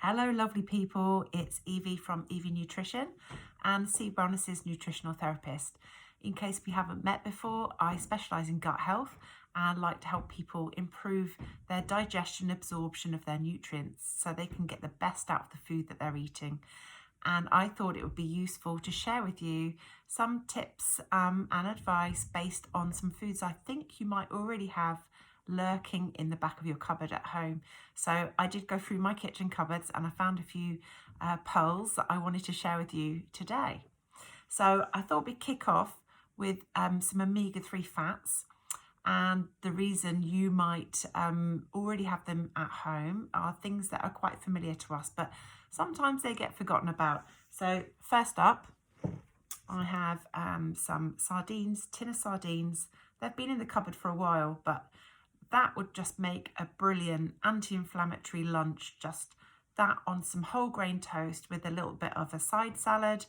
Hello, lovely people. It's Evie from Evie Nutrition and C Wellness's Nutritional Therapist. In case we haven't met before, I specialise in gut health and like to help people improve their digestion, absorption of their nutrients so they can get the best out of the food that they're eating. And I thought it would be useful to share with you some tips and advice based on some foods I think you might already have lurking in the back of your cupboard at home. So I did go through my kitchen cupboards and I found a few pearls that I wanted to share with you today. So I thought we'd kick off with some omega-3 fats. And the reason you might already have them at home are things that are quite familiar to us, but sometimes they get forgotten about. So first up, I have some sardines, tin of sardines. They've been in the cupboard for a while, but that would just make a brilliant anti-inflammatory lunch. Just that on some whole grain toast with a little bit of a side salad,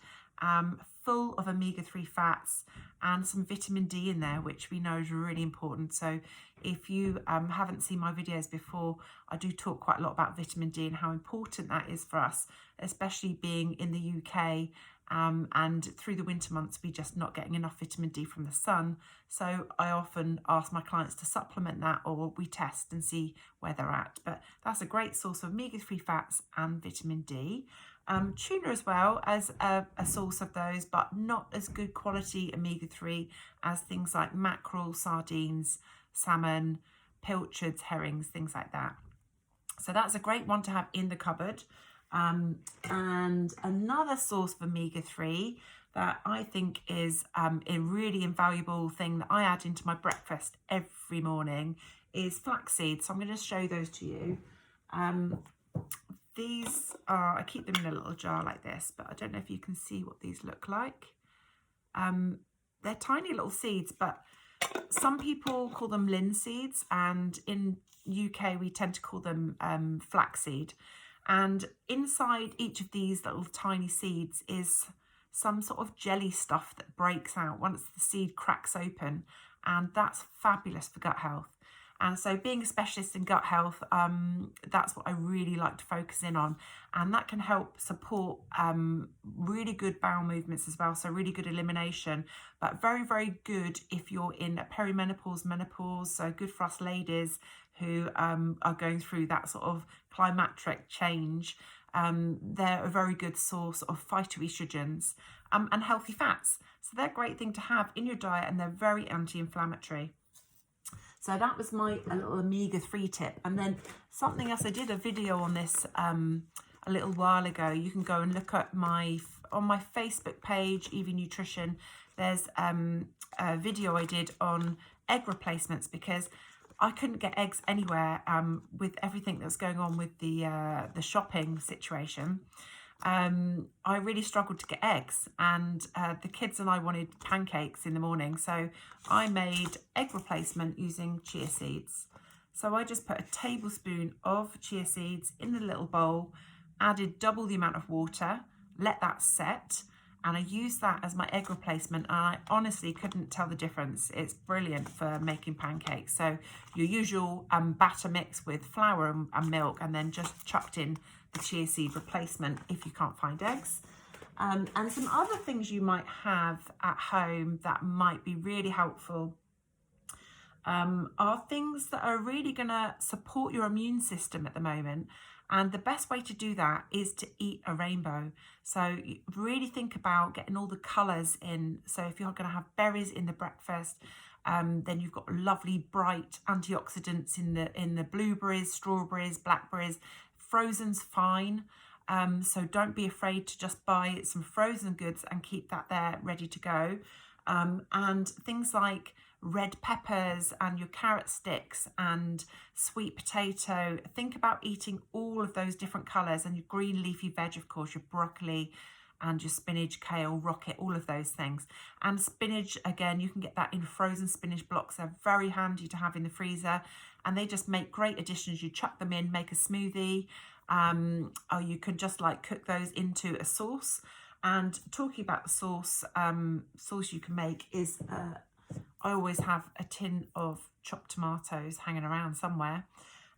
full of omega-3 fats and some vitamin D in there, which we know is really important. So if you haven't seen my videos before, I do talk quite a lot about vitamin D and how important that is for us, especially being in the UK. And through the winter months, we're just not getting enough vitamin D from the sun. So I often ask my clients to supplement that, or we test and see where they're at. But that's a great source of omega-3 fats and vitamin D. Tuna as well as a source of those, but not as good quality omega-3 as things like mackerel, sardines, salmon, pilchards, herrings, things like that. So that's a great one to have in the cupboard. And another source of omega-3 that I think is a really invaluable thing that I add into my breakfast every morning is flaxseed. So I'm going to show those to you. These are, I keep them in a little jar like this, but I don't know if you can see what these look like. They're tiny little seeds, but some people call them linseeds, and in UK we tend to call them flaxseed. And inside each of these little tiny seeds is some sort of jelly stuff that breaks out once the seed cracks open, and that's fabulous for gut health. And so being a specialist in gut health, that's what I really like to focus in on. And that can help support really good bowel movements as well. So really good elimination, but very, very good if you're in perimenopause, menopause. So good for us ladies who are going through that sort of climatic change. They're a very good source of phytoestrogens and healthy fats. So they're a great thing to have in your diet, and they're very anti-inflammatory. So that was my little omega-3 tip. And then something else, I did a video on this a little while ago. You can go and look at on my Facebook page, Evie Nutrition. There's a video I did on egg replacements, because I couldn't get eggs anywhere with everything that was going on with the shopping situation. I really struggled to get eggs, and the kids and I wanted pancakes in the morning, so I made egg replacement using chia seeds. So I just put a tablespoon of chia seeds in the little bowl, added double the amount of water, let that set, and I used that as my egg replacement, and I honestly couldn't tell the difference. It's brilliant for making pancakes. So your usual batter mix with flour and milk, and then just chucked in the chia seed replacement if you can't find eggs. And some other things you might have at home that might be really helpful are things that are really going to support your immune system at the moment. And the best way to do that is to eat a rainbow. So really think about getting all the colours in. So if you're going to have berries in the breakfast, then you've got lovely bright antioxidants in the blueberries, strawberries, blackberries. Frozen's fine. So don't be afraid to just buy some frozen goods and keep that there ready to go. And things like red peppers and your carrot sticks and sweet potato. Think about eating all of those different colours, and your green leafy veg, of course, your broccoli and your spinach, kale, rocket, all of those things. And spinach, again, you can get that in frozen spinach blocks. They're very handy to have in the freezer, and they just make great additions. You chuck them in, make a smoothie, or you can just like cook those into a sauce. And talking about the sauce you can make is I always have a tin of chopped tomatoes hanging around somewhere,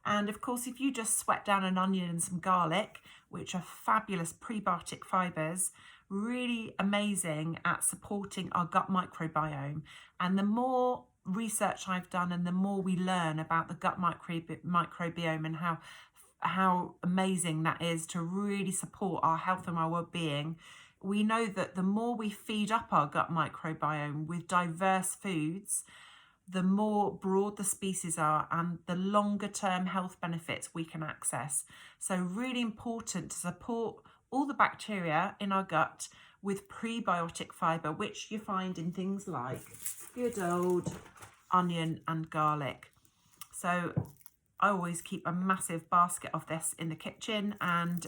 And of course, if you just sweat down an onion and some garlic, which are fabulous prebiotic fibers, really amazing at supporting our gut microbiome. And the more research I've done and the more we learn about the gut microbiome and how amazing that is to really support our health and our well-being, we know that the more we feed up our gut microbiome with diverse foods, the more broad the species are and the longer term health benefits we can access. So really important to support all the bacteria in our gut with prebiotic fibre, which you find in things like good old onion and garlic. So I always keep a massive basket of this in the kitchen and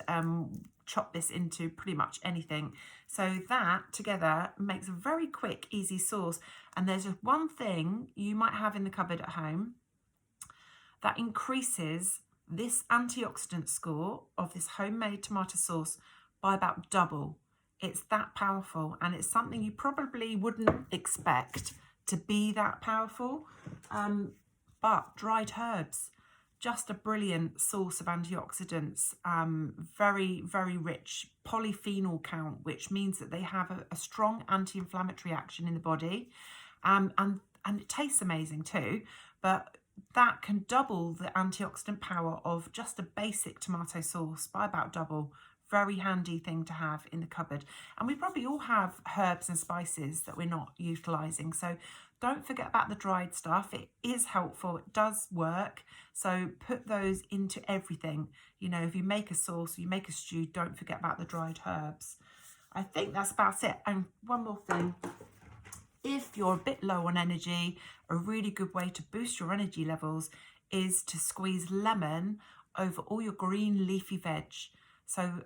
chop this into pretty much anything. So that together makes a very quick, easy sauce. And there's just one thing you might have in the cupboard at home that increases this antioxidant score of this homemade tomato sauce by about double. It's that powerful, and it's something you probably wouldn't expect to be that powerful. But dried herbs, just a brilliant source of antioxidants, very, very rich polyphenol count, which means that they have a strong anti-inflammatory action in the body. And it tastes amazing too, but that can double the antioxidant power of just a basic tomato sauce by about double. Very handy thing to have in the cupboard. And we probably all have herbs and spices that we're not utilising. So don't forget about the dried stuff. It is helpful. It does work. So put those into everything. You know, if you make a sauce, you make a stew, don't forget about the dried herbs. I think that's about it. And one more thing. If you're a bit low on energy, a really good way to boost your energy levels is to squeeze lemon over all your green leafy veg. So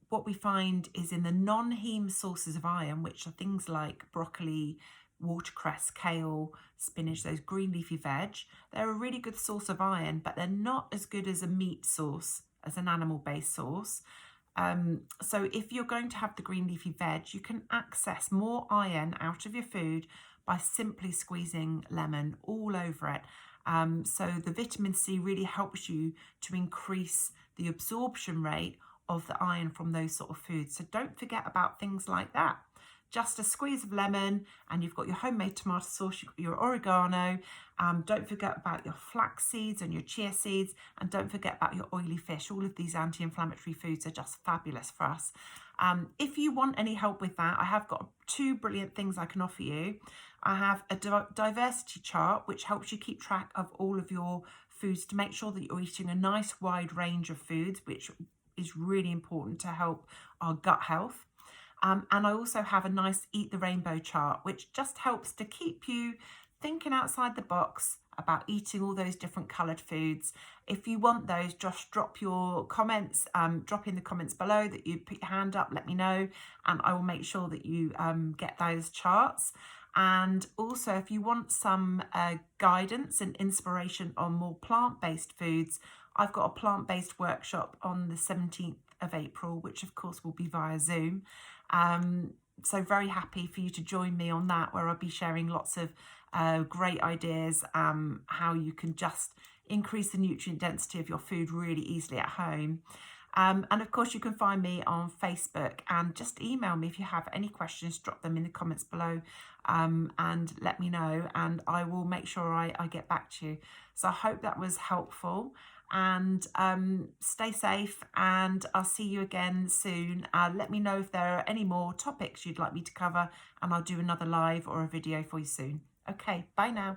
what we find is in the non-heme sources of iron, which are things like broccoli, watercress, kale, spinach, those green leafy veg, they're a really good source of iron, but they're not as good as a meat source, as an animal-based source. So if you're going to have the green leafy veg, you can access more iron out of your food by simply squeezing lemon all over it. So the vitamin C really helps you to increase the absorption rate of the iron from those sort of foods. So don't forget about things like that. Just a squeeze of lemon and you've got your homemade tomato sauce, you've got your oregano. Don't forget about your flax seeds and your chia seeds, and don't forget about your oily fish. All of these anti-inflammatory foods are just fabulous for us. If you want any help with that, I have got 2 brilliant things I can offer you. I have a diversity chart, which helps you keep track of all of your foods to make sure that you're eating a nice wide range of foods, which is really important to help our gut health. And I also have a nice Eat the Rainbow chart, which just helps to keep you thinking outside the box about eating all those different coloured foods. If you want those, just drop your comments, drop in the comments below that you put your hand up, let me know, and I will make sure that you get those charts. And also, if you want some guidance and inspiration on more plant-based foods, I've got a plant-based workshop on the 17th of April, which of course will be via Zoom. So very happy for you to join me on that, where I'll be sharing lots of great ideas, how you can just increase the nutrient density of your food really easily at home. And of course, you can find me on Facebook, and just email me if you have any questions, drop them in the comments below, and let me know, and I will make sure I get back to you. So I hope that was helpful, and stay safe, and I'll see you again soon. Let me know if there are any more topics you'd like me to cover, and I'll do another live or a video for you soon. Okay, bye now.